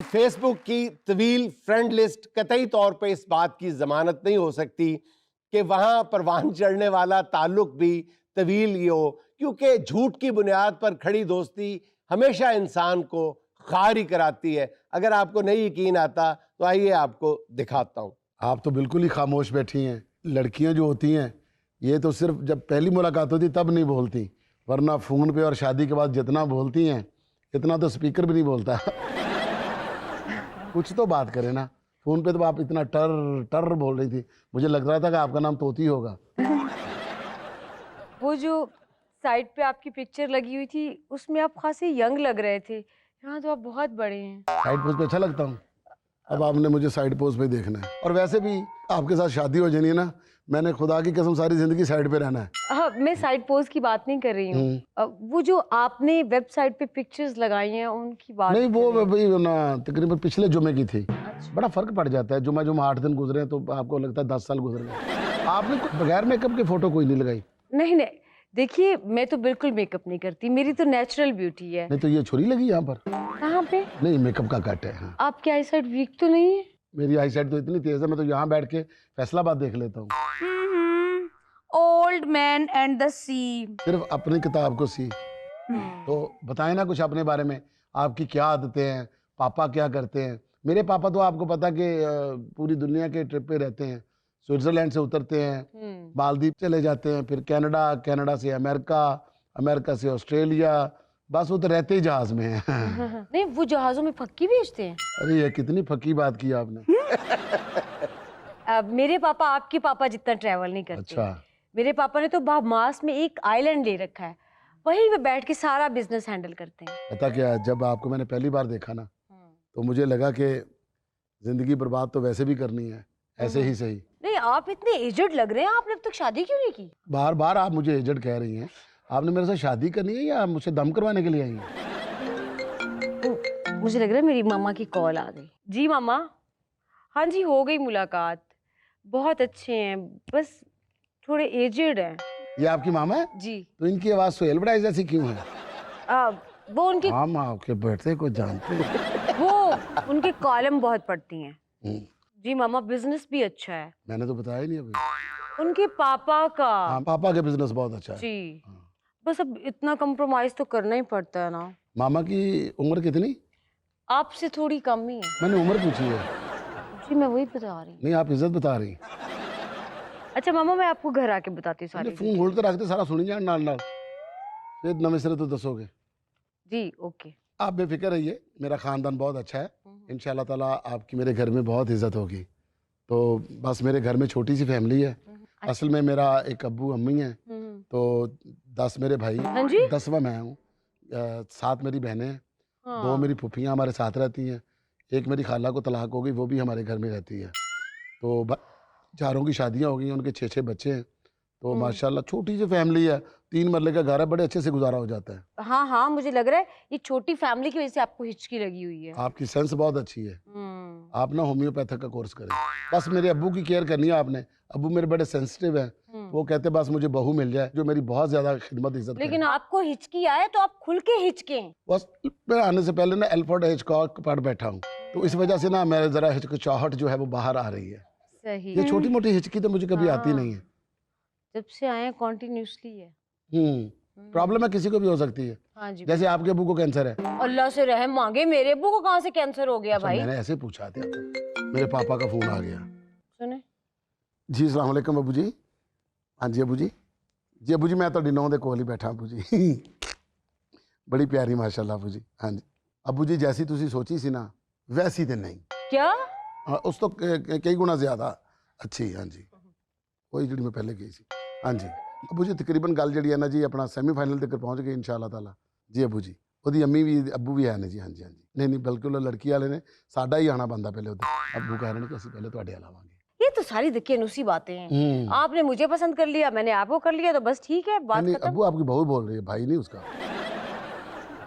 Facebook की तवील friend list कतई तौर पे इस बात की जमानत नहीं हो सकती कि वहां परवान चढ़ने वाला ताल्लुक भी तवील ही हो, क्योंकि झूठ की बुनियाद पर खड़ी दोस्ती हमेशा इंसान को खारी कराती है। अगर आपको नहीं यकीन आता तो आइए आपको दिखाता हूं। आप तो बिल्कुल ही खामोश बैठी हैं। लड़कियां जो होती हैं ये तो सिर्फ जब पहली मुलाकात होती तब नहीं बोलती, वरना फ़ोन पे और शादी के बाद जितना बोलती हैं इतना तो स्पीकर भी नहीं बोलता। कुछ तो बात करें ना। फ़ोन पे तो आप इतना टर टर बोल रही थी, मुझे लग रहा था कि आपका नाम तोती होगा। वो जो साइड पे आपकी पिक्चर लगी हुई थी उसमें आप खासे यंग लग रहे थे। यहाँ तो आप बहुत बड़े हैं। साइड पोज पे अच्छा लगता हूँ? अब आपने मुझे साइड पोज पे देखना है, और वैसे भी आपके साथ शादी हो जानी है ना, मैंने खुदा की कसम सारी ज़िंदगी साइड पे रहना है। हाँ, मैं साइड पोज की बात नहीं कर रही हूँ। वो जो आपने वेबसाइट पे पिक्चर्स लगाई हैं उनकी बात नहीं, कर वो रही हूँ। भाई ना तकरीबन पिछले जुमे की थी। अच्छा। बड़ा फर्क पड़ जाता है, जुमा जुमा 8 दिन गुजरे तो आपको लगता है 10 साल गुजर गए। आपने बगैर मेकअप के फोटो कोई नहीं लगाई। नहीं नहीं, देखिए मैं तो बिल्कुल मेकअप नहीं करती, मेरी तो नेचुरल ब्यूटी है। नहीं तो ये छुरी लगी यहाँ पर? कहाँ पे? नहीं, मेकअप का कट है। हाँ, आपकी आई साइड वीक तो नहीं है? मेरी आई साइड तो इतनी तेज है, मैं तो यहाँ बैठ के फैसलाबाद देख लेता हूँ। ओल्ड मैन एंड द सी। सिर्फ अपनी किताब को सी। तो बताएं ना कुछ अपने बारे में, आपकी क्या आदतें हैं, पापा क्या करते हैं? मेरे पापा तो आपको पता कि पूरी दुनिया के ट्रिप पे रहते हैं। स्विट्जरलैंड से उतरते हैं, मालदीव चले जाते हैं, फिर कनाडा, कनाडा से अमेरिका, अमेरिका से ऑस्ट्रेलिया। बस वो तो रहते ही जहाज में हैं। नहीं, वो जहाजों में फक्की भेजते हैं। अरे ये कितनी फकी बात की आपने। मेरे पापा आपके पापा जितना ट्रैवल नहीं करते। अच्छा। मेरे पापा ने तो बहामास में एक आइलैंड ले रखा है, वहीं पे बैठ के सारा बिजनेस हैंडल करते हैं। पता क्या, जब आपको मैंने पहली बार देखा ना तो मुझे लगा कि जिंदगी बर्बाद तो वैसे भी करनी है, ऐसे ही सही। नहीं, आप इतने एजड लग रहे हैं, आपने अब तक शादी क्यों नहीं की? बार बार आप मुझे एजेड कह रही हैं। आपने मेरे साथ शादी करनी है या मुझसे दम करवाने के लिए आई हैं? मुझे लग रहा है मेरी मामा की कॉल आ गई। जी मामा। हाँ जी, हो गई मुलाकात। बहुत अच्छे हैं, बस थोड़े एजेड हैं। ये आपकी मामा है? जी। तो इनकी आवाज सोहेल बड़ाई जैसी क्यों है? वो उनके हम आपके बेटे को जानते हैं। वो उनके कॉलम बहुत पढ़ती हैं। हम्म, जी मामा, बिजनेस भी अच्छा है मैंने तो बताया ही नहीं अभी। उनके पापा का। हाँ, पापा का बिजनेस बहुत अच्छा है। जी। हाँ। बस अब इतना कंप्रोमाइज तो करना ही पड़ता है ना। मामा की उम्र कितनी? आपसे थोड़ी कम ही है। मैंने उम्र पूछी है। जी, मैं वही बता रही हूँ। नहीं, आप इज्जत बता रही। अच्छा मामा, मैं आपको घर आके बताती हूँ सारी फोन होल्ड तो रखते सारा सुनी जान नाल नाल, फिर नवे सिरे तो दसोगे। जी ओके। आप बेफिक्र रहिए, मेरा ख़ानदान बहुत अच्छा है। इंशाल्लाह ताला आपकी मेरे घर में बहुत इज़्ज़त होगी। तो बस मेरे घर में छोटी सी फैमिली है। असल में मेरा एक अब्बू अम्मी हैं, तो 10 मेरे भाई, हाँ जी। 10वां मैं हूँ। 7 मेरी बहनें हैं, 2 हाँ। मेरी फूफियाँ हमारे साथ रहती हैं, एक मेरी खाला को तलाक हो गई, वो भी हमारे घर में रहती है। तो चारों की शादियाँ हो गई हैं, उनके 6-6 बच्चे हैं। तो माशाल्लाह छोटी सी फैमिली है, 3 मरले का घर है, बड़े अच्छे से गुजारा हो जाता है। हाँ हाँ, मुझे लग रहा है ये छोटी फैमिली की वजह से आपको हिचकी लगी हुई है। आपकी सेंस बहुत अच्छी है। हम्म। आप ना होम्योपैथिक का कोर्स करें। बस मेरे अब्बू की केयर करनी है आपने। अब्बू मेरे बड़े सेंसिटिव हैं, वो कहते बस मुझे बहू मिल जाए जो मेरी बहुत ज्यादा खिदमत इज्जत करे। लेकिन आपको हिचकी आए तो आप खुल के हिचकें। बस मैं आने से पहले ना एल्फ्रेड हिचकॉक पढ़ बैठा हूँ, तो इस वजह से ना मेरे जरा हिचकिचाहट जो है वो बाहर आ रही है। सही। ये छोटी मोटी हिचकी तो मुझे कभी आती नहीं है। जब से आए हैं कॉन्टिन्यूसली है। प्रॉब्लम है, किसी को भी हो सकती है। हाँ जी। जैसे आपके अब्बू को कैंसर है। अल्लाह से रहम मांगे, मेरे अब्बू को कहाँ से कैंसर हो गया अच्छा, भाई? मैंने ऐसे पूछा था। मेरे पापा का फोन आ गया। सुने। जी अस्सलाम वालेकुम अब्बू जी। हाँ जी अब्बू जी। जी अब्बू जी, मैं तो नौ दे कोल ही बैठा अब्बू जी। बड़ी प्यारी माशाल्लाह अब्बू जी। हाँ जी अब्बू जी, जैसी तुसी सोची सी ना वैसी तो नहीं। क्या? हाँ, उस तो कई गुना ज्यादा अच्छी। हाँ जी, वही जी मैं पहले गई सी। हाँ जी अब्बू जी, तकरीबन गल जी है ना जी अपना सैमीफाइनल तक पहुँच गई इंशाअल्लाह ताला। जी अब्बू जी, ਉਹਦੀ अम्मी भी अब्बू भी है ने जी। हाँ जी हाँ जी, नहीं नहीं बिल्कुल लड़की वाले ने साडा ही आना बनता पहले उधर। अब्बू कह रहे हैं कि असं पहले तुहाडे वाल आवांगे। ये तो सारी दकियानूसी बातें हैं। आपने मुझे पसंद कर लिया, मैंने आपको कर लिया, तो बस ठीक है, बात नहीं खत्म। अब्बू आपकी बहू बोल रही है, भाई नहीं उसका।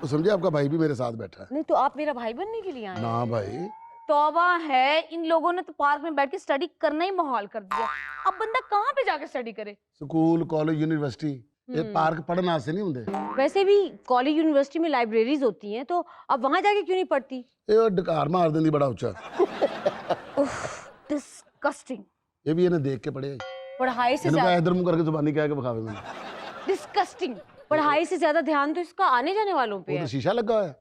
तो समझे, आपका भाई भी मेरे साथ बैठा है। नहीं तो आप मेरा भाई बनने के लिए आए हैं? ना भाई, तौबा है, इन लोगों ने तो पार्क में बैठ के स्टडी करना ही माहौल कर दिया। अब बंदा कहाँ पे जाके स्टडी करे? स्कूल कॉलेज यूनिवर्सिटी ये पार्क पढ़न वास्ते नहीं होंगे। वैसे भी कॉलेज यूनिवर्सिटी में लाइब्रेरीज होती हैं, तो अब वहां जाके क्यों नहीं पढ़ती? ये डकार मार देंदी बड़ा ऊंचा। डिस्गस्टिंग। ये भी इन्हें देख के पढ़े। पढ़ाई से इन्होंने कहा ज्यादा इधर मुंह करके जुबानी कह के बखावे मैंने। डिस्गस्टिंग। पढ़ाई से ज्यादा ध्यान तो इसका आने जाने वालों पे वो है। तो शीशा लगा हुआ है।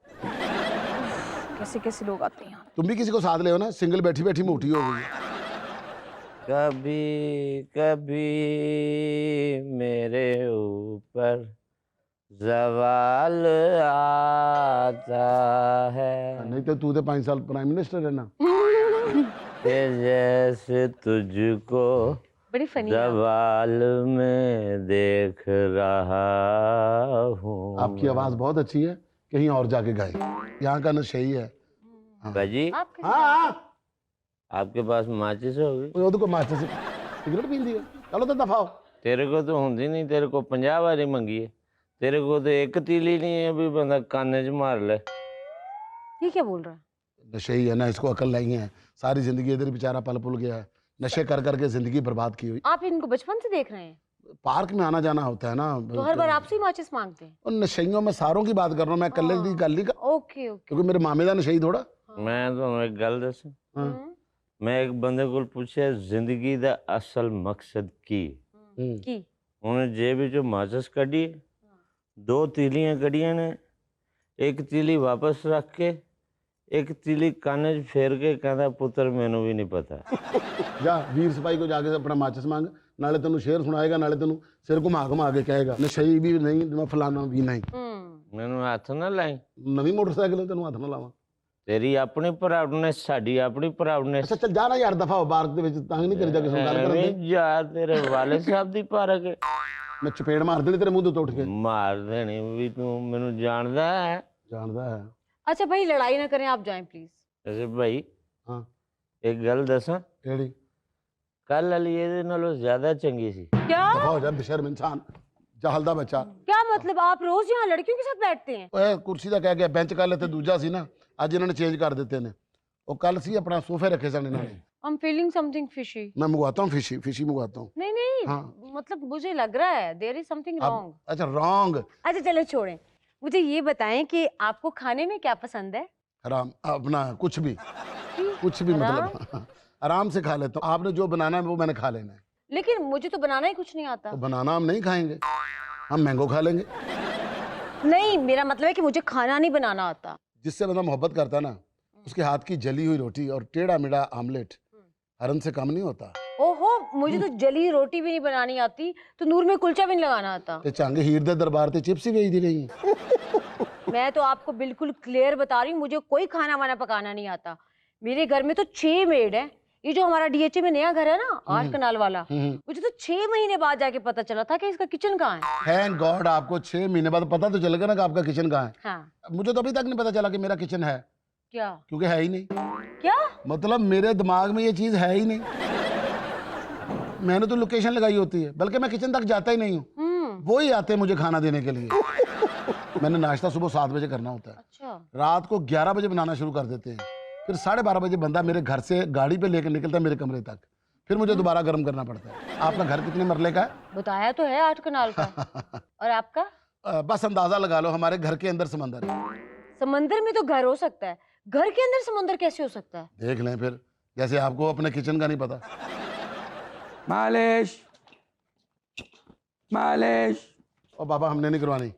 कैसे कैसे लोग आते हैं यहाँ। तुम भी किसी को साथ ले हो ना, सिंगल बैठी बैठी मोटी हो गई है। कभी कभी मेरे ऊपर जवाल आता है नहीं तो तू तो 5 साल प्राइम मिनिस्टर है ना। कि जैसे तुझको बड़ी फनी जवाल में देख रहा हूँ। आपकी आवाज बहुत अच्छी है, कहीं और जाके गाए। यहाँ का नशा ही है। बाजी हाँ आपके पास माचिस होगी? वो तो कोई मास्टर से सिगरेट पींदी है। चलो तो दफा हो। तेरे को तो होंदी नहीं, तेरे को 50 बारी मंगी है, तेरे को तो एक तीली नहीं है भी बंदा काने च मार ले। ये क्या बोल रहा है? नशे ही है ना, इसको अकल नहीं है। सारी जिंदगी इधर बेचारा पल पुल गया है, नशे कर करके जिंदगी बर्बाद की हुई। आप इनको बचपन से देख रहे हैं? पार्क में आना जाना होता है ना, तो हर बार आपसे ही माचिस मांगते हैं? और नशइयों में सारों की बात कर रहा हूँ मैं, कल्ले दी गल नहीं कर, ओके ओके। क्योंकि मेरे मामे का नशई थोड़ा। मैं तो एक गल दस, मैं एक बंदे को पूछे जिंदगी दा असल मकसद की, की उन्हें जेब चो माचिस कढ़ी, 2 तीलियां कढ़ियां ने, एक तीली वापस रख के एक तीली काने च फेर के कहता पुत्र मैनू भी नहीं पता। जा वीर सिपाही को जाके अपना माचिस मांग, नाले तेन शेर सुनाएगा, नाले तेन सिर घुमा घुमा के कहेगा नशई भी नहीं मैं फलाना भी नहीं। मैनू हाथ ना लाई, नवी मोटरसाइकिल तेन हाथ ना लावा। तेरी अपनी प्राउडनेस, साडी अपनी प्राउडनेस। अच्छा चल जा ना यार, दफा हो। पार्क ਦੇ ਵਿੱਚ ਤੰਗ ਨਹੀਂ ਕਰੀਦਾ ਕਿਸੇ ਨੂੰ ਗੱਲ ਕਰਨ ਐਵੇਂ ਦੇ। ਯਾਰ ਤੇਰੇ ਵਾਲੇ ਸਾਹਿਬ ਦੀ ਪਾਰਕ ਹੈ। ਮੈਂ ਚਪੇੜ ਮਾਰ ਦੇਣੀ ਤੇਰੇ ਮੂੰਹ ਤੋਂ ਉੱਠ ਕੇ। ਮਾਰ ਦੇਣੀ ਵੀ ਤੂੰ ਮੈਨੂੰ ਜਾਣਦਾ ਹੈ। ਜਾਣਦਾ ਹੈ। अच्छा भाई लड़ाई ना करें, आप जाएं प्लीज। ਅੱਛਾ ਭਾਈ ਹਾਂ ਇੱਕ ਗੱਲ ਦੱਸਾਂ, ਕਿਹੜੀ? ਕੱਲ ਵਾਲੀ ਇਹਦੇ ਨਾਲੋਂ ਜ਼ਿਆਦਾ ਚੰਗੀ ਸੀ। क्या दफा हो जा बेशर्म इंसान, जहलदा बच्चा। क्या मतलब? आप रोज यहाँ लड़कियों के साथ बैठते हैं? ਓਏ ਕੁਰਸੀ ਦਾ ਕਹਿ ਗਿਆ, ਬੈਂਚ ਕੱਲ ਤੇ ਦੂਜਾ ਸੀ ਨਾ, ਅੱਜ ਇਹਨਾਂ ਨੇ ਚੇਂਜ ਕਰ ਦਿੱਤੇ ਨੇ। ਉਹ ਕੱਲ ਸੀ ਆਪਣਾ ਸੋਫੇ ਰੱਖੇ ਸਨ ਇਹਨਾਂ ਨੇ। I'm feeling something fishy. मैं मंगवाता हूँ फिशी, फिशी मंगवाता हूँ। नहीं नहीं हाँ। मतलब मुझे लग रहा है there is something wrong. अच्छा रॉन्ग। अच्छा चलो छोड़ें, मुझे ये बताएं कि आपको खाने में क्या पसंद है? हराम अपना कुछ भी मतलब आराम से खा लेता हूँ। आपने जो बनाना है वो मैंने खा लेना है। लेकिन मुझे तो बनाना ही कुछ नहीं आता। तो बनाना हम नहीं खाएंगे, हम मैंगो खा लेंगे। नहीं, मेरा मतलब है कि मुझे खाना नहीं बनाना आता। जिससे बंदा मोहब्बत करता है ना, उसके हाथ की जली हुई रोटी और टेढ़ा मेढ़ा आमलेट हरन से कम नहीं होता। ओहो, मुझे तो जली रोटी भी नहीं बनानी आती, तो नूर में कुलचा भी नहीं लगाना आता। ते चांगे हीर दे दरबार ते चिप्स ही भेज दी रही हैं। मैं तो आपको बिल्कुल क्लियर बता रही हूँ, मुझे कोई खाना वाना पकाना नहीं आता। मेरे घर में तो 6 मेड है। ये जो हमारा डीएचए में नया घर है ना, 8 कनाल वाला, मुझे तो 6 महीने बाद जाके पता चला था कि इसका किचन कहाँ है। थैंक गॉड आपको 6 महीने बाद पता तो चलेगा ना कि आपका किचन कहाँ है। हाँ। मुझे तो अभी तक नहीं पता चला कि मेरा किचन है, क्या? क्योंकि है ही नहीं। क्या मतलब मेरे दिमाग में ये चीज है ही नहीं। मैंने तो लोकेशन लगाई होती है, बल्कि मैं किचन तक जाता ही नहीं हूँ, वो ही आते हैं मुझे खाना देने के लिए। मैंने नाश्ता सुबह 7 बजे करना होता है। अच्छा। रात को 11 बजे बनाना शुरू कर देते हैं, फिर 12:30 बजे बंदा मेरे घर से गाड़ी पे लेकर निकलता है मेरे कमरे तक, फिर मुझे दोबारा गर्म करना पड़ता है। आपका घर कितने मरले का है? बताया तो है 8 कनाल का। और आपका? बस अंदाजा लगा लो, हमारे घर के अंदर समंदर है। समंदर में तो घर हो सकता है, घर के अंदर समंदर कैसे हो सकता है? देख लें फिर, जैसे आपको अपने किचन का नहीं पता। मालिश मालिश। और बाबा हमने नहीं करवानी।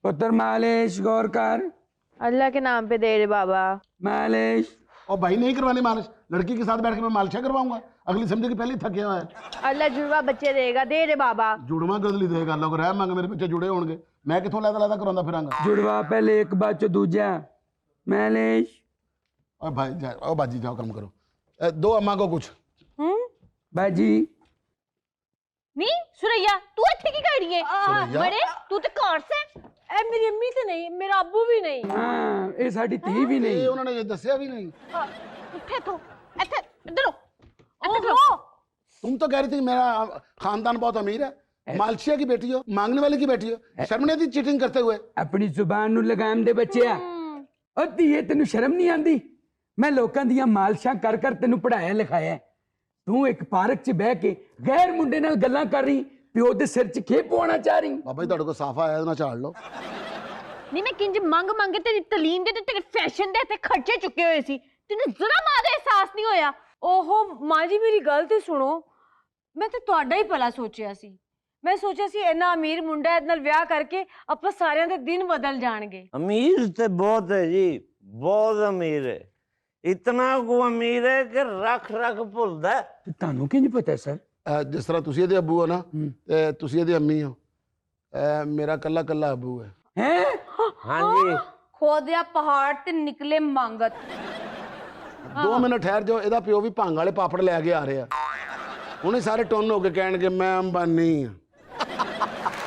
पुत्र मालिश गौर कर। अल्लाह के नाम पे दे रे बाबा। मालिश। और भाई नहीं करवानी मालिश, लड़की के साथ बैठ के मैं मालिशा करवाऊंगा, अगली समझे कि पहले ही थके हुआ है। अल्लाह जुड़वा बच्चे देगा, दे रे बाबा। जुड़वा गजली देगा, लोग रह मांगे मेरे बच्चे जुड़े होंगे, मैं कितों लैदा लैदा करवांदा फिरांगा। जुड़वा पहले एक बाद चो दूजा। मालिश। और भाई जाओ, और बाजी जाओ काम करो। दो अम्मा को कुछ। बाजी। नी सुरैया तू इत्थे की कर रही है? सुरैया? बड़े तू तो कार से ए, मेरी अम्मी तो नहीं, मेरा अब्बू भी नहीं। हाँ ये साड़ी धी भी ये नहीं। उन्होंने ये दसिया भी नहीं। उठे तो इत्थे इधर लो। ओहो, तुम तो कह रही थी मेरा खानदान बहुत अमीर है, मालशिया की बेटी हो, मांगने वाले की बेटी हो, शर्म नहीं आती चीटिंग करते हुए? अपनी जुबान नू लगाम दे बच्चिया। और धीए तेनू शर्म नहीं आंदी? मैं लोकां दियां मालशां कर तेनू पढ़ाया लिखाया है। तू एक पार्क च बह के गैर मुंडे नाल गल्लां कर रही, ਪਿਓ ਦੇ ਸਿਰ 'ਚ ਖੇ ਪਵਾਉਣਾ ਚਾਹ ਰਹੀ बाबा जी ਤੁਹਾਡੇ ਕੋਲ ਸਾਫਾ ਆਇਆ ਨਾ ਝਾੜ ਲਓ ਨਹੀਂ ਮੈਂ ਕਿੰਜ ਮੰਗ ਮੰਗੇ ਤੇਰੀ ਤਾਲੀਮ ਦੇ ਤੇ ਤੇਰੇ ਫੈਸ਼ਨ ਦੇ ਤੇ ਖਰਚੇ ਚੁੱਕੇ ਹੋਏ ਸੀ ਤੈਨੂੰ ਜ਼ਰਾ ਮਾਂ ਦਾ ਅਹਿਸਾਸ ਨਹੀਂ ਹੋਇਆ। ਓਹੋ ਮਾਂ ਜੀ ਮੇਰੀ ਗੱਲ ਤੇ ਸੁਣੋ, ਮੈਂ ਤਾਂ ਤੁਹਾਡਾ ਹੀ ਭਲਾ ਸੋਚਿਆ ਸੀ। ਮੈਂ ਸੋਚਿਆ ਸੀ ਇੰਨਾ ਅਮੀਰ ਮੁੰਡਾ ਇਹਦੇ ਨਾਲ ਵਿਆਹ ਕਰਕੇ ਆਪਾਂ ਸਾਰਿਆਂ ਦੇ ਦਿਨ ਬਦਲ ਜਾਣਗੇ। अमीर तो बहुत है जी, बहुत अमीर है। इतना को अमीर है कि रख रख भुलदा है। ਤੇ ਤੁਹਾਨੂੰ ਕਿੰਜ ਪਤਾ ਸਰ? ਜਿਸ ਤਰ੍ਹਾਂ ਤੁਸੀਂ ਇਹਦੇ ਅੱਬੂ ਹੋ ਨਾ ਤੇ ਤੁਸੀਂ ਇਹਦੀ ਅੰਮੀ ਹੋ, ਮੇਰਾ ਕੱਲਾ ਕੱਲਾ ਅੱਬੂ ਹੈ। ਹੈ हाँ जी, ਖੋਦਿਆ ਪਹਾੜ ਤੇ ਨਿਕਲੇ ਮੰਗਤ। 2 ਮਿੰਟ ਠਹਿਰ ਜਾਓ, ਇਹਦਾ ਪਿਓ ਵੀ ਭੰਗ ਵਾਲੇ ਪਾਪੜ ਲੈ ਕੇ ਆ ਰਿਹਾ। ਹੁਣੇ ਸਾਰੇ ਟੁੰਨ ਹੋ ਕੇ ਕਹਿਣਗੇ ਮੈਂ ਅੰਬਾਨੀ ਹਾਂ।